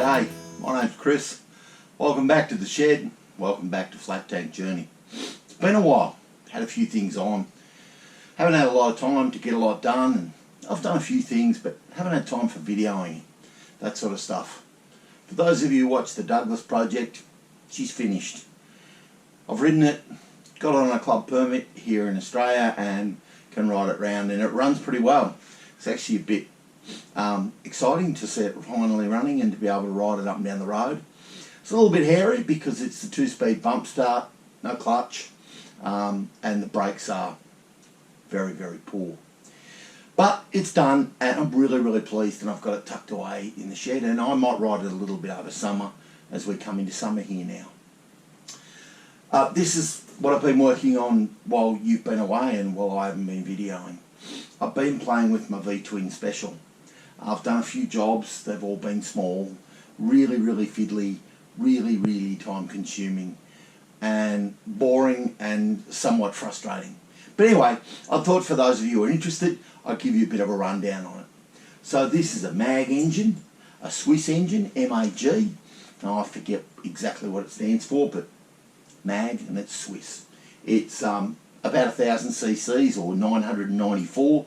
G'day, my name's Chris. Welcome back to the shed. Welcome back to Flat Tank Journey. It's been a while. Had a few things on. Haven't had a lot of time to get a lot done. And I've done a few things, but haven't had time for videoing, that sort of stuff. For those of you who watch the Douglas project, she's finished. I've ridden it, got it on a club permit here in Australia, and can ride it round, and it runs pretty well. It's actually a bit exciting to see it finally running and to be able to ride it up and down the road. It's a little bit hairy because it's the 2-speed bump start, no clutch, and the brakes are very, very poor. But it's done, and I'm really pleased, and I've got it tucked away in the shed, and I might ride it a little bit over summer as we come into summer here now. This is what I've been working on while you've been away and while I haven't been videoing. I've been playing with my V-Twin Special. I've done a few jobs, they've all been small, really fiddly, really time consuming and boring and somewhat frustrating. But anyway, I thought for those of you who are interested, I'd give you a bit of a rundown on it. So this is a MAG engine, a Swiss engine, MAG. Now I forget exactly what it stands for, but MAG, and it's Swiss. It's about 1,000 cc's or 994.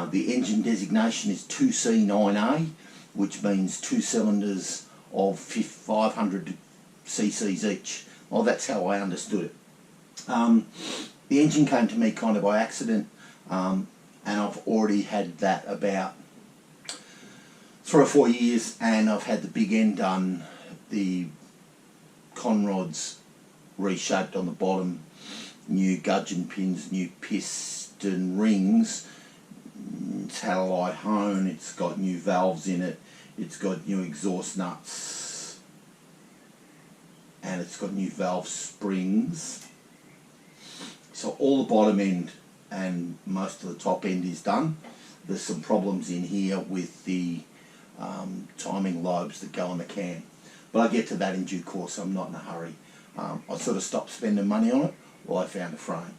The engine designation is 2C9A, which means 2 cylinders of 500 cc's each. Well, that's how I understood it. The engine came to me kind of by accident, and I've already had that about 3 or 4 years, and I've had the big end done, the conrods reshaped on the bottom, new gudgeon pins, new piston rings. It's had a light hone, it's got new valves in it, it's got new exhaust nuts, and it's got new valve springs. So all the bottom end and most of the top end is done. There's some problems in here with the timing lobes that go on the cam, but I'll get to that in due course. I'm not in a hurry. I sort of stopped spending money on it while I found a frame.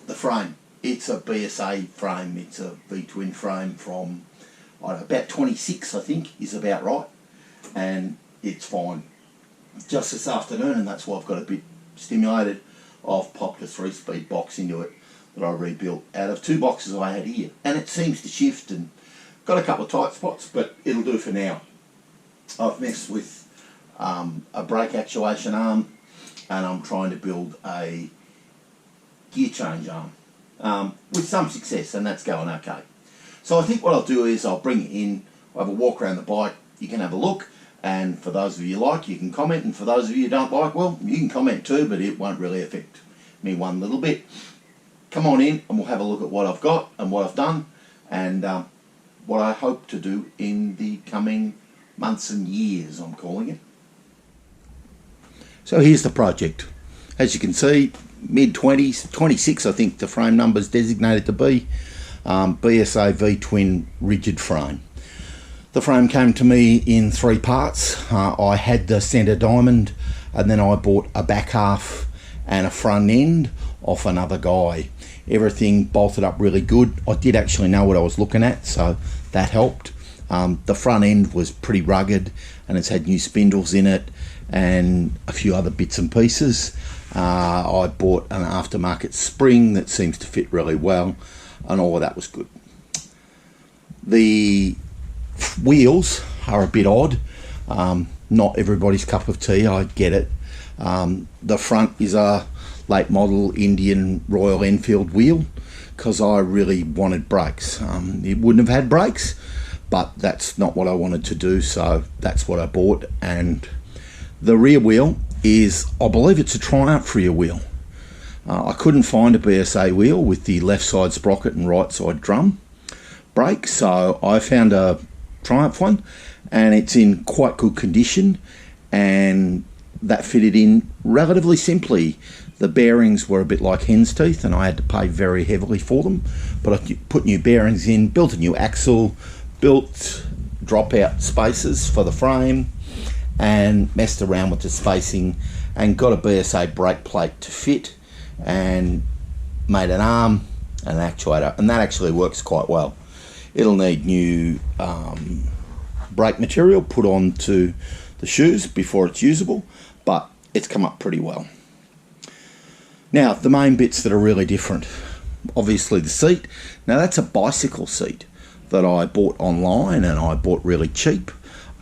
The frame, it's a BSA frame. It's a V-twin frame from about 26, I think, is about right, and it's fine. Just this afternoon, and that's why I've got a bit stimulated, I've popped a 3-speed box into it that I rebuilt out of 2 boxes I had here, and it seems to shift and got a couple of tight spots, but it'll do for now. I've messed with a brake actuation arm, and I'm trying to build a gear change arm with some success, and that's going okay. So I think what I'll do is I'll bring it in, I'll have a walk around the bike, you can have a look, and for those of you like, you can comment, and for those of you who don't like, well, you can comment too, but it won't really affect me one little bit. Come on in and we'll have a look at what I've got and what I've done, and what I hope to do in the coming months and years, I'm calling it. So here's the project. As you can see, mid-20s, 26 I think the frame number's designated to be, BSA V-twin rigid frame. The frame came to me in 3 parts. I had the centre diamond, and then I bought a back half and a front end off another guy. Everything bolted up really good. I did actually know what I was looking at, so that helped. The front end was pretty rugged, and it's had new spindles in it and a few other bits and pieces. I bought an aftermarket spring that seems to fit really well, and all of that was good. The wheels are a bit odd. Not everybody's cup of tea, I get it. The front is a late model Indian Royal Enfield wheel because I really wanted brakes. It wouldn't have had brakes, but that's not what I wanted to do, so that's what I bought. And the rear wheel is, I believe it's a Triumph rear wheel. I couldn't find a BSA wheel with the left side sprocket and right side drum brake, so I found a Triumph one, and it's in quite good condition, and that fitted in relatively simply. The bearings were a bit like hen's teeth, and I had to pay very heavily for them, but I put new bearings in, built a new axle, built dropout spaces for the frame, and messed around with the spacing and got a BSA brake plate to fit, and made an arm and an actuator, and that actually works quite well. It'll need new brake material put onto the shoes before it's usable, but it's come up pretty well. Now, the main bits that are really different, obviously the seat. Now, that's a bicycle seat that I bought online and I bought really cheap.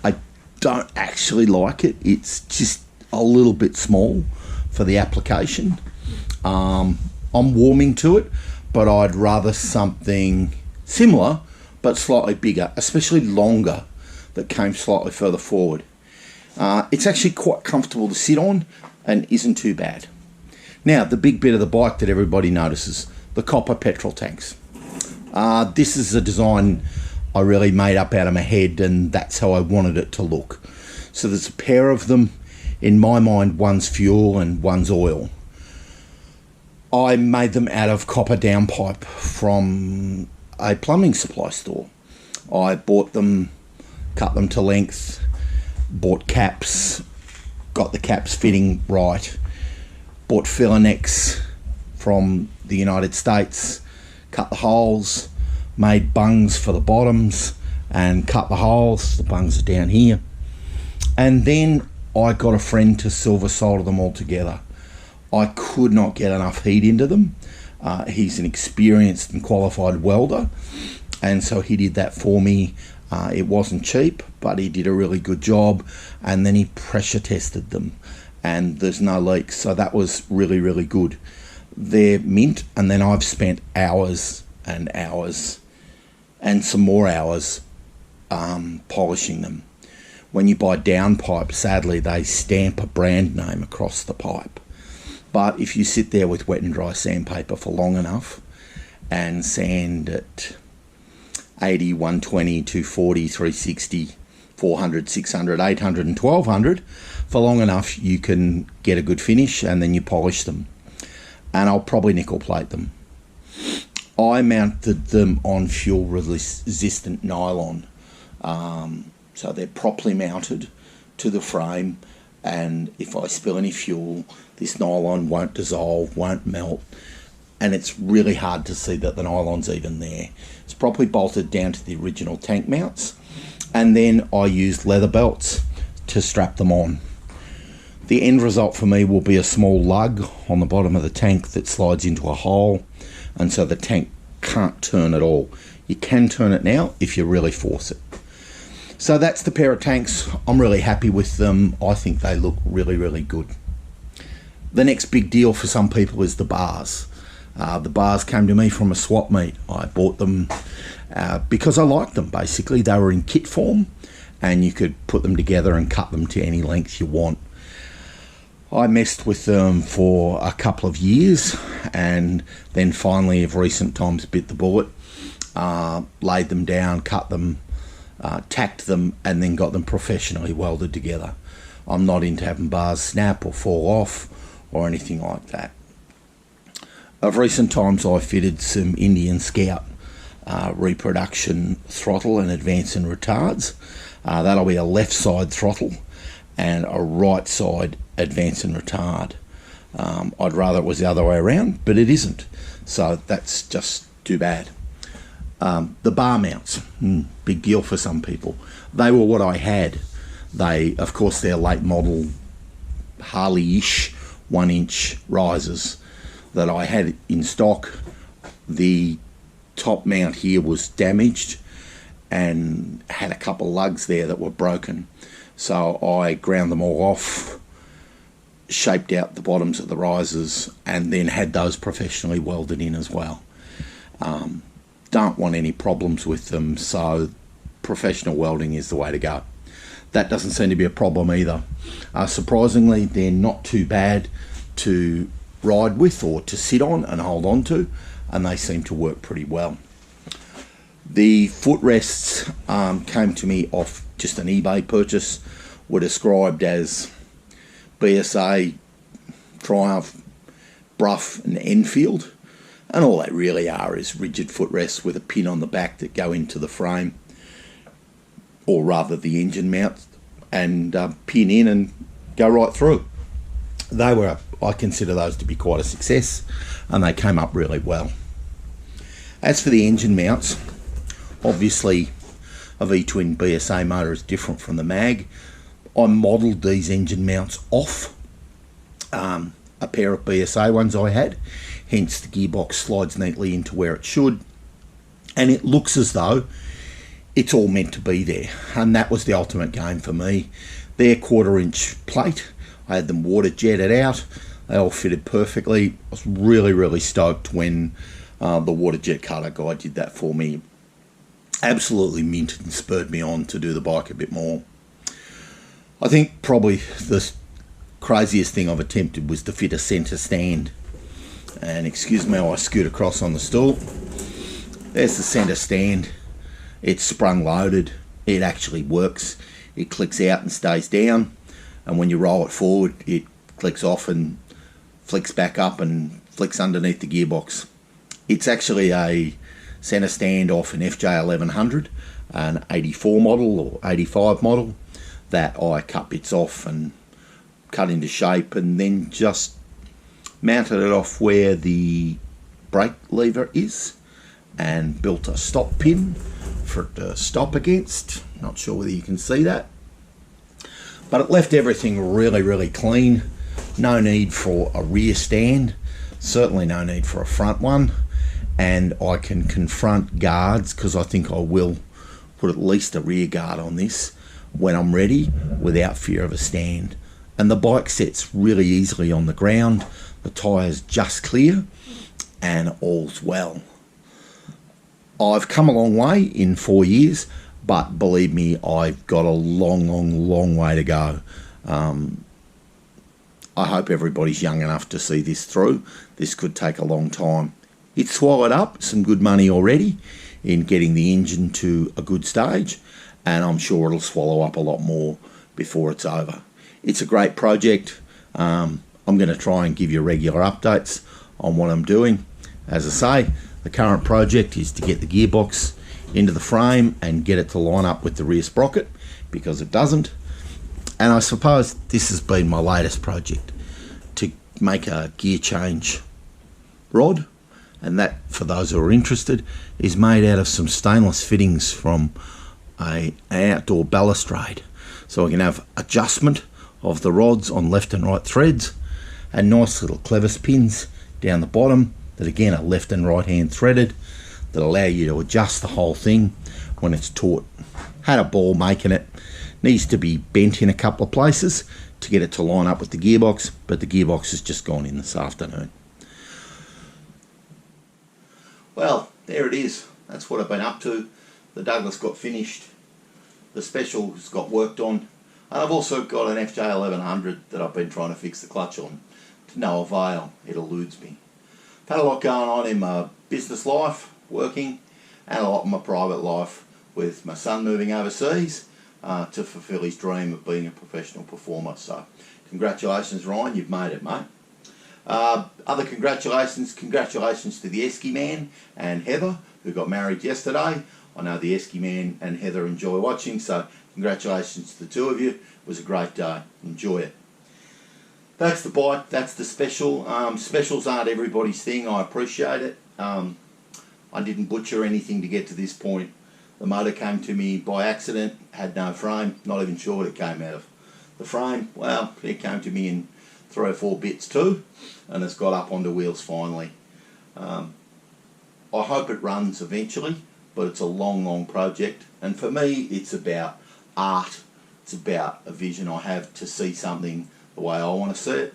I don't actually like it. It's just a little bit small for the application. I'm warming to it, but I'd rather something similar but slightly bigger, especially longer, that came slightly further forward. It's actually quite comfortable to sit on and isn't too bad. Now, the big bit of the bike that everybody notices, the copper petrol tanks. This is a design I really made up out of my head, and that's how I wanted it to look. So there's a pair of them. In my mind, one's fuel and one's oil. I made them out of copper downpipe from a plumbing supply store. I bought them, cut them to length, bought caps, got the caps fitting right, bought Filanex from the United States, cut the holes, made bungs for the bottoms and cut the holes. The bungs are down here. And then I got a friend to silver solder them all together. I could not get enough heat into them. He's an experienced and qualified welder, and so he did that for me. It wasn't cheap, but he did a really good job, and then he pressure tested them, and there's no leaks, so that was really, really good. They're mint, and then I've spent hours and hours and some more hours polishing them. When you buy downpipe, sadly, they stamp a brand name across the pipe. But if you sit there with wet and dry sandpaper for long enough and sand at 80, 120, 240, 360, 400, 600, 800 and 1200 for long enough, you can get a good finish, and then you polish them. And I'll probably nickel plate them. I mounted them on fuel resistant nylon. So they're properly mounted to the frame, and if I spill any fuel, this nylon won't dissolve, won't melt, and it's really hard to see that the nylon's even there. It's properly bolted down to the original tank mounts, and then I used leather belts to strap them on. The end result for me will be a small lug on the bottom of the tank that slides into a hole, and so the tank can't turn at all. You can turn it now if you really force it. So that's the pair of tanks. I'm really happy with them. I think they look really, really good. The next big deal for some people is the bars. The bars came to me from a swap meet. I bought them because I liked them, basically. They were in kit form, and you could put them together and cut them to any length you want. I messed with them for a couple of years, and then finally, of recent times, bit the bullet, laid them down, cut them, tacked them, and then got them professionally welded together. I'm not into having bars snap or fall off or anything like that. Of recent times, I fitted some Indian Scout reproduction throttle and advance and retards. That'll be a left side throttle and a right side advance and retard. I'd rather it was the other way around, but it isn't, so that's just too bad. The bar mounts, big deal for some people. They were what I had. They, of course, they're late model Harley-ish 1-inch risers that I had in stock. The top mount here was damaged and had a couple lugs there that were broken. So I ground them all off, shaped out the bottoms of the risers, and then had those professionally welded in as well. Don't want any problems with them, so professional welding is the way to go. That doesn't seem to be a problem either. Surprisingly, they're not too bad to ride with or to sit on and hold on to, and they seem to work pretty well. The footrests came to me off just an eBay purchase, were described as BSA, Triumph, Brough and Enfield, and all they really are is rigid footrests with a pin on the back that go into the frame, or rather the engine mount, and pin in and go right through. I consider those to be quite a success, and they came up really well. As for the engine mounts, obviously a V-twin BSA motor is different from the mag. I modelled these engine mounts off a pair of BSA ones I had, hence the gearbox slides neatly into where it should, and it looks as though it's all meant to be there, and that was the ultimate game for me. Their 1/4-inch plate, I had them water jetted out, they all fitted perfectly. I was really stoked when the water jet cutter guy did that for me. Absolutely minted and spurred me on to do the bike a bit more. I think probably the craziest thing I've attempted was to fit a centre stand. And excuse me while I scoot across on the stool. There's the centre stand. It's sprung loaded. It actually works. It clicks out and stays down. And when you roll it forward, it clicks off and flicks back up and flicks underneath the gearbox. It's actually a centre stand off an FJ1100, an 84 model or 85 model, that I cut bits off and cut into shape and then just mounted it off where the brake lever is and built a stop pin for it to stop against. Not sure whether you can see that, but it left everything really clean. No need for a rear stand, certainly no need for a front one, and I can confront guards, because I think I will put at least a rear guard on this when I'm ready, without fear of a stand. And the bike sits really easily on the ground, the tyres just clear, and all's well. I've come a long way in 4 years, but believe me, I've got a long way to go. I hope everybody's young enough to see this through. This could take a long time. It's swallowed up some good money already in getting the engine to a good stage, and I'm sure it'll swallow up a lot more before it's over. It's a great project. I'm going to try and give you regular updates on what I'm doing. As I say, the current project is to get the gearbox into the frame and get it to line up with the rear sprocket, because it doesn't. And I suppose this has been my latest project, to make a gear change rod, and that, for those who are interested, is made out of some stainless fittings from an outdoor balustrade, so I can have adjustment of the rods on left and right threads, and nice little clevis pins down the bottom that again are left and right hand threaded, that allow you to adjust the whole thing when it's taut. Had a ball making it. Needs to be bent in a couple of places to get it to line up with the gearbox, but the gearbox has just gone in this afternoon. Well, there it is. That's what I've been up to. The Douglas got finished. The Special's got worked on. And I've also got an FJ1100 that I've been trying to fix the clutch on. To no avail. It eludes me. I've had a lot going on in my business life, working, and a lot in my private life, with my son moving overseas to fulfil his dream of being a professional performer. So congratulations, Ryan, you've made it, mate. Other congratulations to the Esky man and Heather, who got married yesterday. I know the Esky man and Heather enjoy watching, so congratulations to the two of you. It was a great day. Enjoy it. That's the bike, that's the Special. Specials aren't everybody's thing, I appreciate it. I didn't butcher anything to get to this point. The motor came to me by accident, had no frame, not even sure what it came out of. The frame, well, it came to me in 3 or 4 bits too, and it's got up onto wheels finally. I hope it runs eventually, but it's a long project, and for me it's about art. It's about a vision I have to see something the way I want to see it.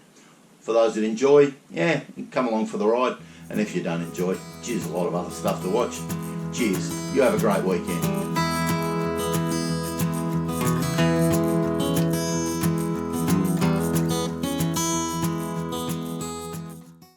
For those that enjoy, yeah, come along for the ride, and if you don't enjoy, there's a lot of other stuff to watch. Cheers. You have a great weekend.